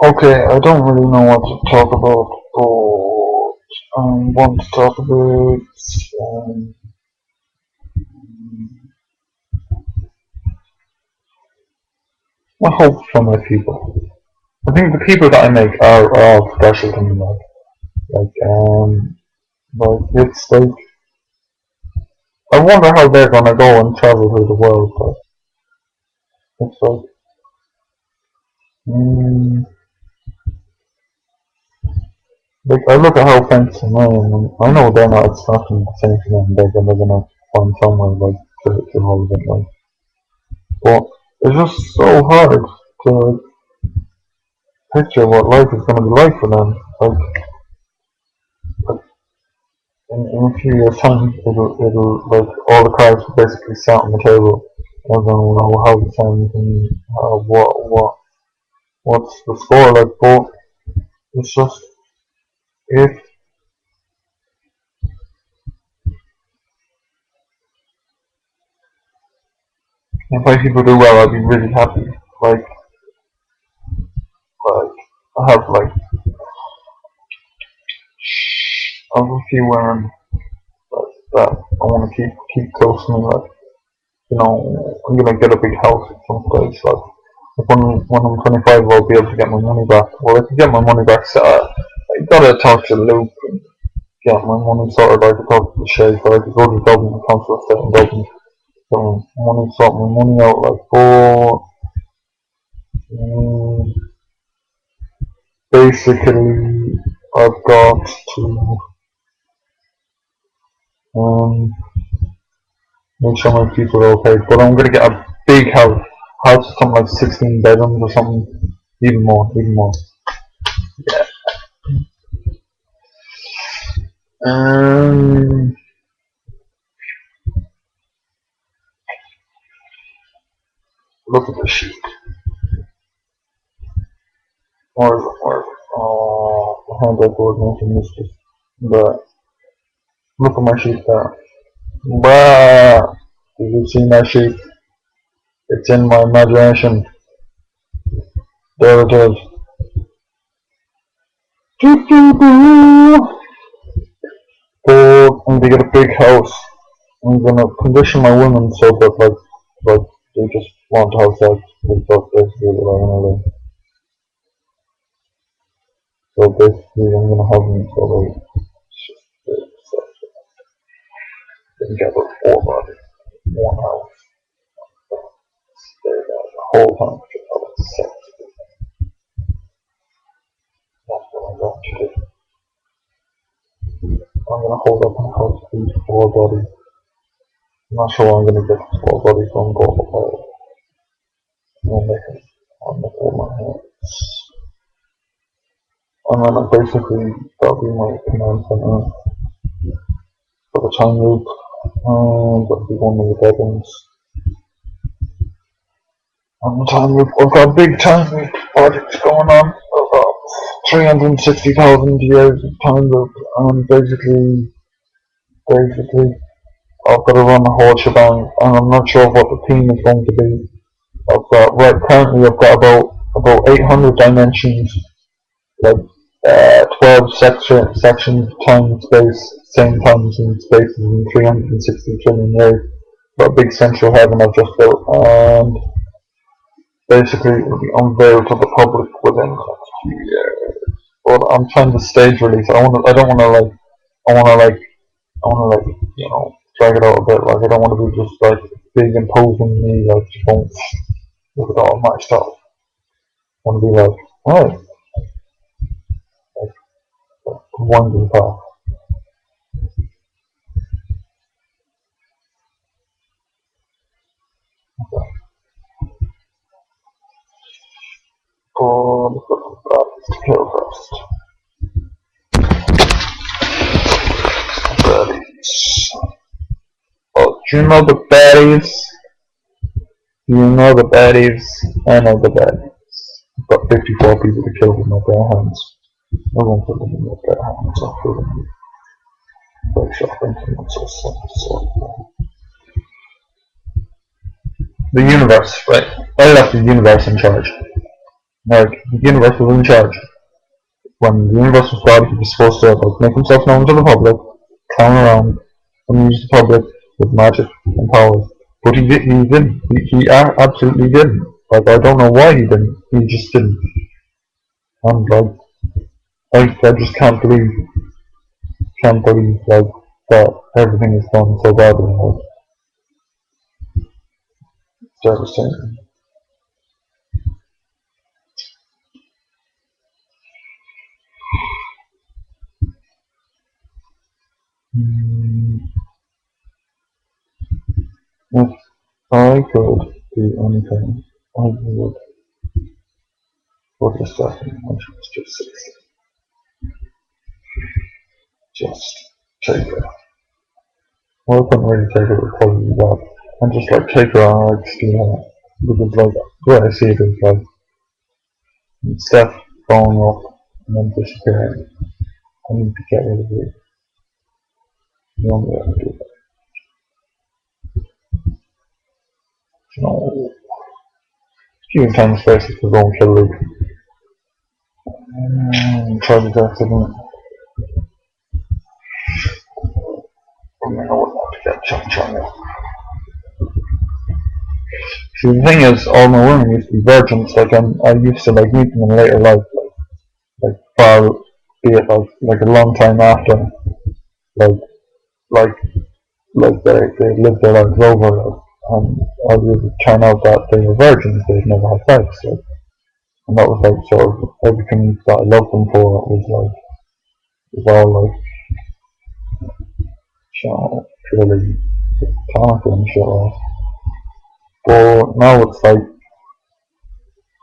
Okay, I don't really know what to talk about, but I want to talk about my hopes for my people. I think the people that I make are all special to me. It's like I wonder how they're gonna go and travel through the world. But it's like, mm, like I look at how famous I am, and I know they're not. It's not the same for them. They're gonna find somewhere like to hold it like. But it's just so hard to like, picture what life is gonna be like for them. Like in a few years' time, it'll like all the cards will basically sit on the table. Everyone will know how the time and what's the score like. But it's just if my people do well, I'll be really happy. Like I have a few women that I want to keep close to me. Like I'm gonna get a big house at some place. Like when I'm 25, I'll be able to get my money back. Well, I can get my money back. So I gotta talk to Luke and get my money sorted. I could talk to the Shay, so I could go to Dublin, the council estate in Dublin. So sort my money out. Um, basically, I've got to make sure my people are okay. But I'm gonna get a big house. House with something like 16 bedrooms or something. Even more. Yeah. Um, look at the sheet. Where is it? Oh, the handle coordination is just. But look at my sheet there. Bruh. Did you see my sheet? It's in my imagination. There it is. I'm gonna get a big house. I'm gonna condition my women so that like they just want to have sex. That's basically what I'm gonna do. So basically, I'm gonna have them so they can get their four bodies, one house. Stay there the whole time just having sex. That's what I'm going to do. I'm gonna hold up and house these four bodies. I'm not sure I'm gonna get the four bodies on board, but I'll make all my hands. And then basically that'll be my command center for the time loop. That'll be one of the bedrooms. On the time loop, I've got a big time loop project going on. I've got 360,000 years of time loop, and basically I've got to run the whole shebang, and I'm not sure what the theme is going to be. Currently I've got about 800 dimensions, like 12 sections of time and space, same times and spaces in 360 trillion years. Got a big central heaven I've just built, and basically it will be unveiled to the public within the next few years. But I'm trying to stage release. I want to drag it out a bit. Like I don't want to be just like big imposing me, like just don't look at all my stuff. I want to be like, hey, winding path. Okay. Let's look at the kill first. Baddies. Oh, do you know the baddies? Do you know the baddies? I know the baddies. I've got 54 people to kill with my bare hands. I won't put them in my bare hands. I'll put them in break shop implements or something. The universe, right? I left the universe in charge. Like, the universe was in charge. When the universe was God, he was supposed to like make himself known to the public, clown around, and use the public with magic and powers. But he didn't. He absolutely didn't. Like, I don't know why he didn't. He just didn't. And like, I just can't believe like that everything is done so badly. Like, it's devastating. If I could do anything, I would. For a second, I was just 60. Just take her. Well, I couldn't really take her with probably that. And just like take her on, like steal her. Because like, the way I see it is like, Steph falling off and then disappearing. I need to get rid of it. The only way I can do that. No. Give time and space to go and kill Luke. Try to do accident. I mean, I wouldn't have to get Chang. See, the thing is, all my women used to be virgins. Like, I used to like meet them in later life, like far, be it like a long time after, like like they lived their lives over, like, and I would turn out that they were virgins. They'd never had sex, like, and that was like sort of everything that I loved them for. Was all like, you know, purely platonic and shit. Like. But now it's like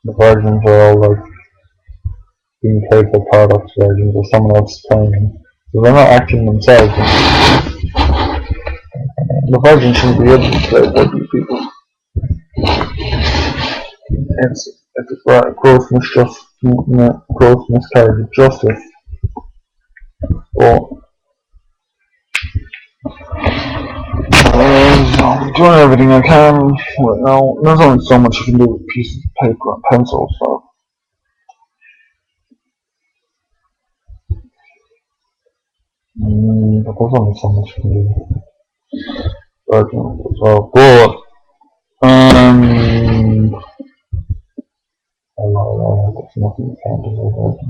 the virgins are all like being played by products versions or someone else playing them. So they're not acting themselves. The virgin shouldn't be able to play by these people. It's a gross miscarriage of justice. But I'm doing everything I can right now. There's only so much you can do with pieces of paper and pencil, so. But there's only so much you can do. Virgin as well. But there's nothing you can do with it.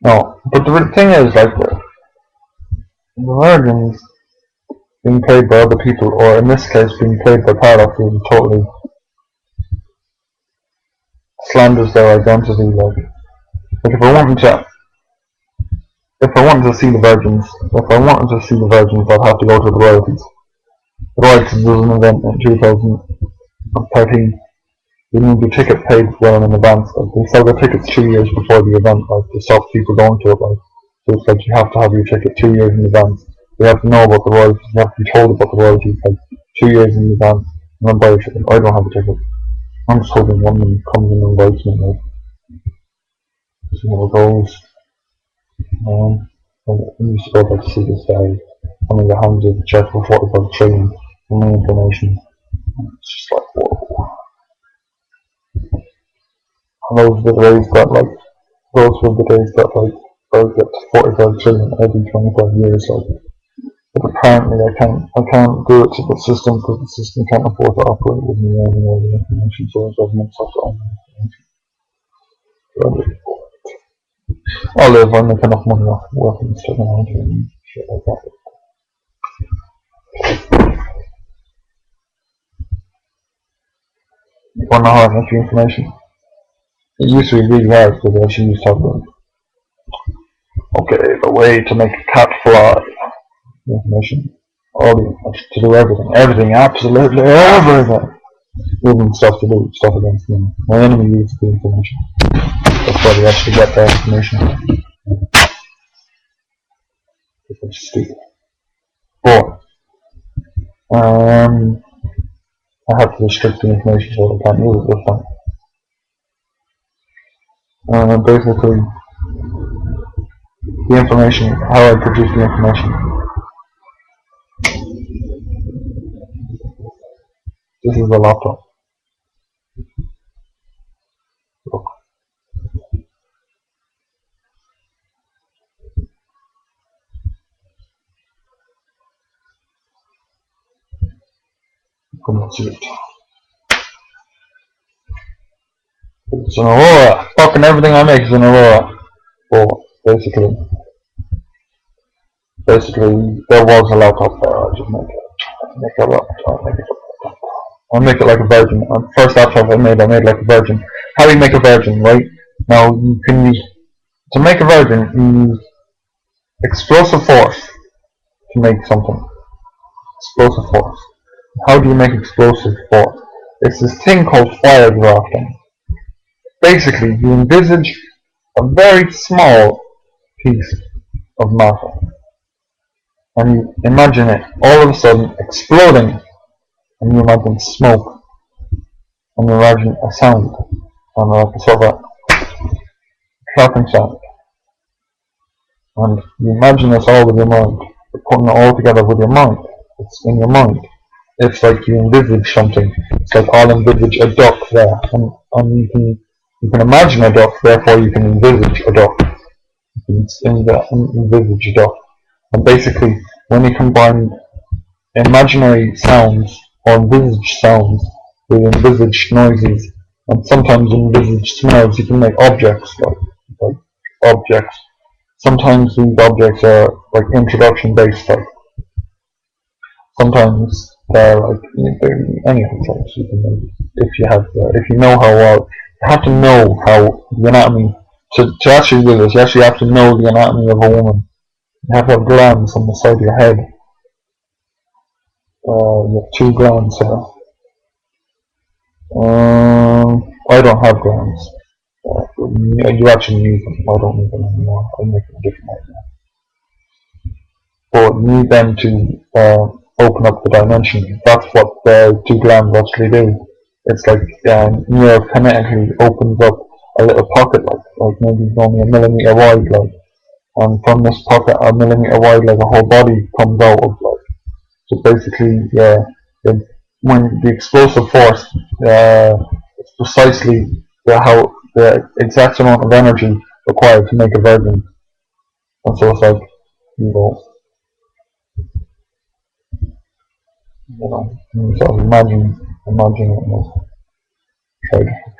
No, but the thing is, like, the virgins being played by other people, or in this case, being played by products, is totally slanders their identity. Like if I wanted to see the virgins, I'd have to go to the royalties. The royalties was an event in 2013. You need your ticket paid well in advance. Like, they sell the tickets 2 years before the event, like, to stop people going to it. Like, so it's like you have to have your ticket 2 years in advance. You have to know about the royalties. You have to be told about the royalties like 2 years in advance. And then buy your ticket. I don't have a ticket. I'm just hoping one of them comes and invites me. Like, see how it goes. I used to go back to see this guy. One of the hands of the check for 45 trillion for my information. It's just like, whoa. And those were the days that like I get to 45 trillion every 25 years. Like, but apparently I can't do it to the system because the system can't afford to operate with me owning all the information, so the government's have to own the information. I'll live, I make enough money off working with technology and shit like that. You wanna know how I make the information? It used to be really hard because I actually used to have the way to make a cat fly. The information. To do everything, absolutely everything. Even stuff against me. My enemy uses the information. That's why they actually get that information. It's stupid. But I have to restrict the information so I can't use it this time. Basically, the information, how I produce the information. This is a laptop. Couldn't see it. It's an aurora. Fucking everything I make is an aurora. But basically there was a laptop there. I just make a laptop. I'll make it like a virgin. First laptop I made like a virgin. How do you make a virgin, right? Now you can use, to make a virgin, you use explosive force to make something. Explosive force. How do you make explosive force? It's this thing called fire drafting. Basically, you envisage a very small piece of matter, and you imagine it all of a sudden exploding, and you imagine smoke, and you imagine a sound, and like a sort of a clapping sound, and you imagine this all with your mind. You're putting it all together with your mind. It's in your mind. It's like you envisage something. It's like I'll envisage a duck there, and you can imagine a duck, therefore you can envisage a duck. You can envisage a duck. And basically, when you combine imaginary sounds or envisaged sounds with envisaged noises, and sometimes envisaged smells, you can make objects like objects. Sometimes these objects are like introduction based, like sometimes they're like anything. So you can make, if you know how well, you have to know how the anatomy to actually do this. You actually have to know the anatomy of a woman. You have to have glands on the side of your head. You have 2 glands here. I don't have glands. You actually need them. I don't need them anymore. I make them different right now. But you need them to open up the dimension. That's what the 2 glands actually do. It's like neurokinetically opens up a little pocket, like maybe only a millimeter wide, like, and from this pocket a millimeter wide, like a whole body comes out of, like. So basically, when the explosive force, it's precisely the exact amount of energy required to make a virgin. And so it's like, you sort of imagine it, and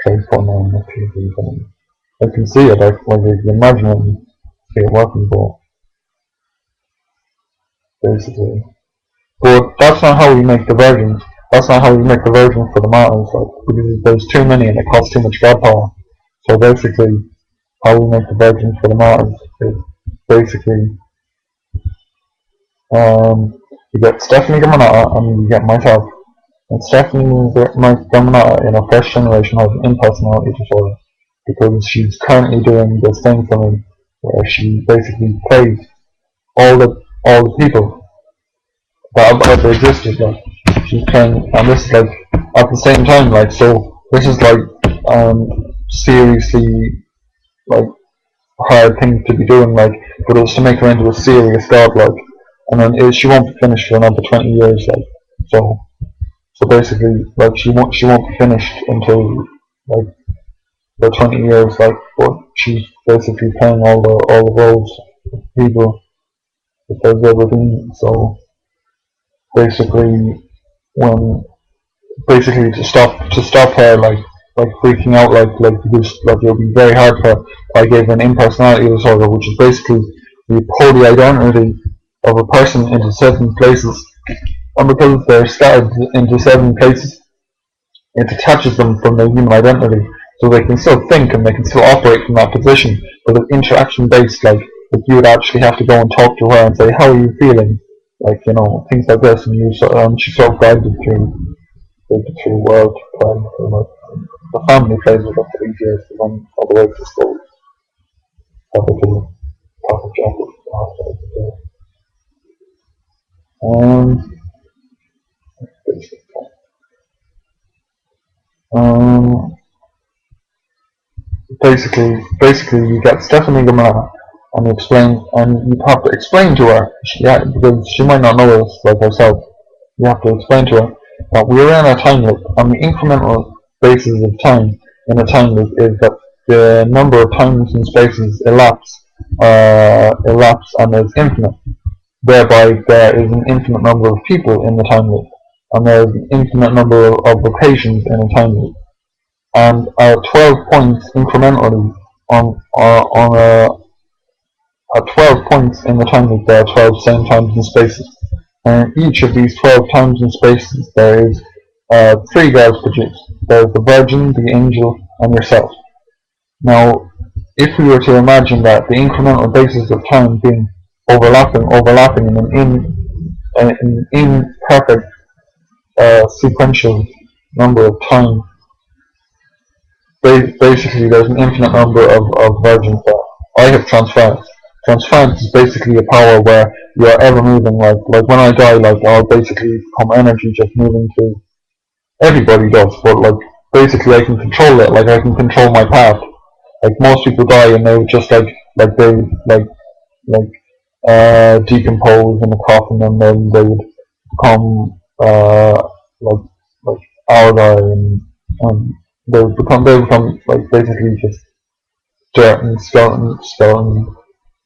try putting on the TV. I can see it, like if you imagine it and see it working, but basically. But that's not how we make the virgins. That's not how we make the virgins for the martys, like, because there's too many and it costs too much god power. So basically, how we make the virgins for the martys is basically, you get Stephanie Gamanata and you get myself. And Stephanie Gamanata in a first generation has an impersonality disorder because she's currently doing this thing for me where she basically plays all the people that ever existed, like she's playing, and this is like at the same time, like, so this is like seriously like hard thing to be doing, like, but it was to make her into a serious god, like, and then she won't be finished for another 20 years, like, so basically, like, she won't be finished until like the 20 years, like, but she's basically playing all the roles of people that there's ever been. So basically, to stop her like freaking out, like because like it would be very hard for her. I gave her an impersonality disorder, which is basically you pour the identity of a person into 7 places, and because they're scattered into 7 places, it detaches them from their human identity, so they can still think and they can still operate from that position, but it's interaction based, like you would actually have to go and talk to her and say, how are you feeling? Like, things like this, and she's sort of guided through the world plan. The family plays with her for these years, and then all the way to school. Probably half a job basically you get Stephanie Gamara and you have to explain to her, because she might not know this like herself. You have to explain to her that we're in a time loop, and the incremental basis of time in a time loop is that the number of times and spaces elapse and is infinite. Thereby, there is an infinite number of people in the time loop. and there's an infinite number of locations in a time loop. And 12 points incrementally on at 12 points in the time loop, there are 12 same times and spaces. And in each of these 12 times and spaces, there is 3 girls produced. There's the Virgin, the Angel, and yourself. Now, if we were to imagine that the incremental basis of time being overlapping in an imperfect sequential number of time, basically there's an infinite number of versions that I have transference. Transference is basically a power where you are ever moving, like when I die, like I'll basically become energy just moving through. Everybody does, but like basically I can control it, like I can control my path. Like most people die and they would just they decompose in a coffin, and then they would become like like algae, and they become like basically just dirt and skeleton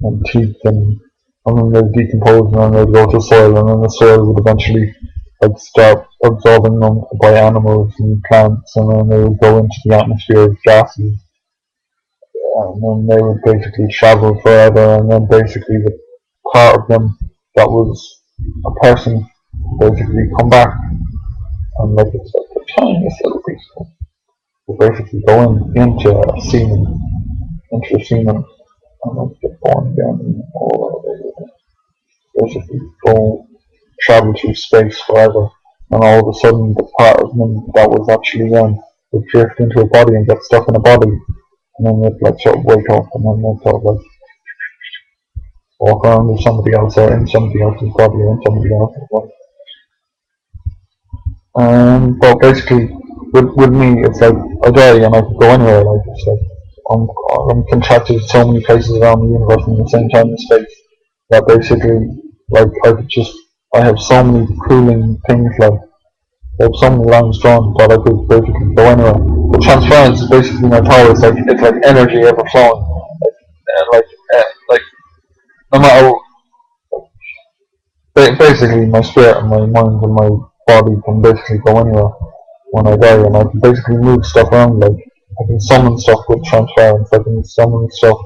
and teeth, and then they decompose, and then they'd go to soil, and then the soil would eventually like start absorbing them by animals and plants, and then they would go into the atmosphere as gases, and then they would basically travel forever, and then basically the part of them that was a person basically come back, and like it's like the tiniest little piece will basically go into a semen, and then get born again, and all that. Basically go travel through space forever, and all of a sudden the part of them that was actually them would drift into a body and get stuck in a body, and then they'd like sort of wake up, and then they'd sort of like walk around with somebody else, or in somebody else's body, or in somebody else's body. But basically, with me, it's like I die and I could go anywhere. Like it's like I'm contracted to so many places around the universe in the same time and space that basically, like I have so many cooling things, like I have so many lines drawn that I could basically go anywhere. The transference is basically my power. It's like energy ever flowing. Like no matter. Basically, my spirit and my mind and my body can basically go anywhere when I die, and I can basically move stuff around. Like I can summon stuff with transference. I can summon stuff.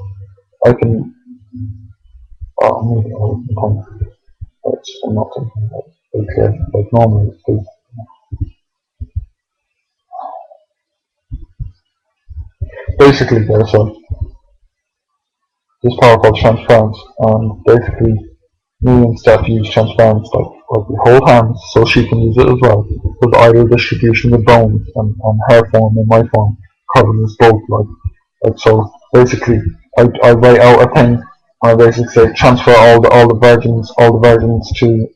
I can. Maybe I can. It's not something like normal. Basically, there's this power called transference, and basically me and Steph use transference like we hold hands so she can use it as well. With idle distribution of bones, and her form and my form covers us both, like so basically I write out a thing, I basically say transfer all the virgins to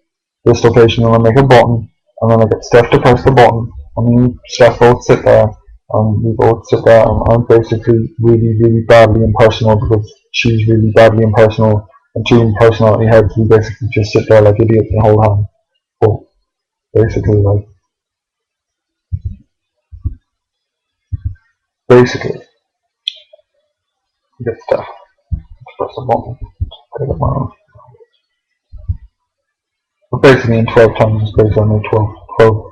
this location, and I make a button, and then I get Steph to press the button, and me and Steph both sit there, and we both sit there, and I'm basically really badly impersonal because she's really badly impersonal, and two personality heads, we basically just sit there like idiots and hold hands. But basically you get Steph to press the button, put it up my own. But basically in 12 times it's based on 12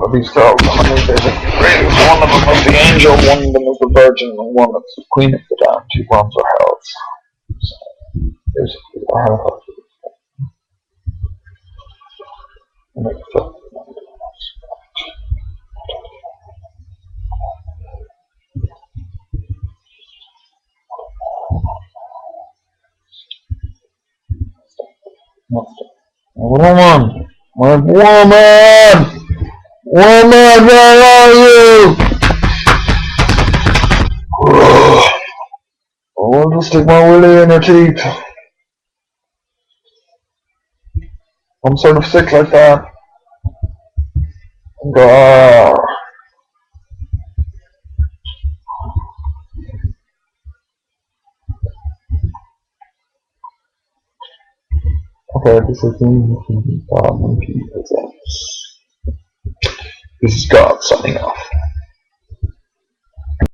of these girls, and I made basically greatest. One of them is the angel, one of them is the virgin, and one is the queen of the damned. Two ones are hells. So basically I have to make stuff. Woman! My woman! Woman, where are you? I want to stick my willy in her teeth. I'm sort of sick like that. Okay, this is the monkey. This is God signing off.